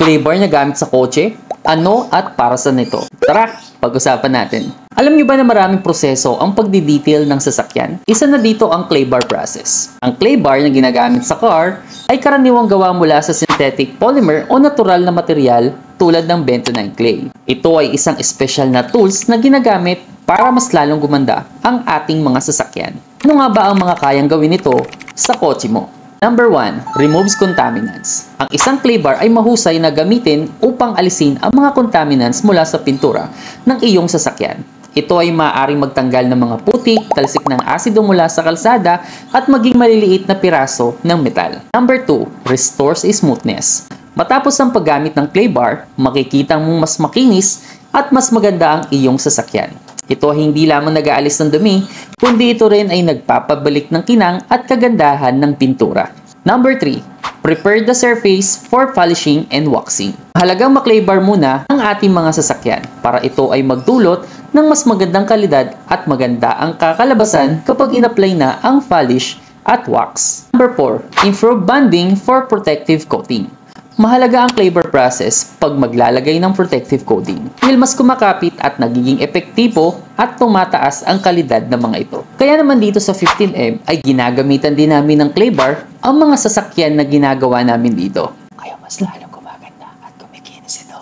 clay bar na gamit sa kotse? Ano at para saan ito? Tara, pag-usapan natin. Alam niyo ba na maraming proseso ang pagdidetail ng sasakyan? Isa na dito ang clay bar process. Ang clay bar na ginagamit sa car ay karaniwang gawa mula sa synthetic polymer o natural na material tulad ng bentonite clay. Ito ay isang special na tools na ginagamit para mas lalong gumanda ang ating mga sasakyan. Ano nga ba ang mga kayang gawin nito sa kotse mo? Number 1, removes contaminants. Ang isang clay bar ay mahusay na gamitin upang alisin ang mga contaminants mula sa pintura ng iyong sasakyan. Ito ay maaaring magtanggal ng mga putik, talsik ng asido mula sa kalsada at maging maliliit na piraso ng metal. Number 2, restores smoothness. Matapos ang paggamit ng clay bar, makikita mong mas makinis at mas maganda ang iyong sasakyan. Ito ay hindi lamang nag-aalis ng dumi, kundi ito rin ay nagpapabalik ng kinang at kagandahan ng pintura. Number 3, prepare the surface for polishing and waxing. Mahalagang ma-clay bar muna ang ating mga sasakyan para ito ay magdulot ng mas magandang kalidad at maganda ang kakalabasan kapag in-apply na ang polish at wax. Number 4, improve bonding for protective coating. Mahalaga ang clay bar process pag maglalagay ng protective coating dahil mas kumakapit at nagiging epektibo at tumataas ang kalidad ng mga ito. Kaya naman dito sa 15M ay ginagamitan din namin ng clay bar ang mga sasakyan na ginagawa namin dito. Kaya mas lalong gumaganda at kumikinis ito.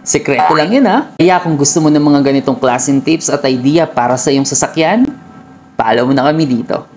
Sekreto lang yun ha. Kaya kung gusto mo ng mga ganitong klaseng tips at idea para sa iyong sasakyan, follow mo na kami dito.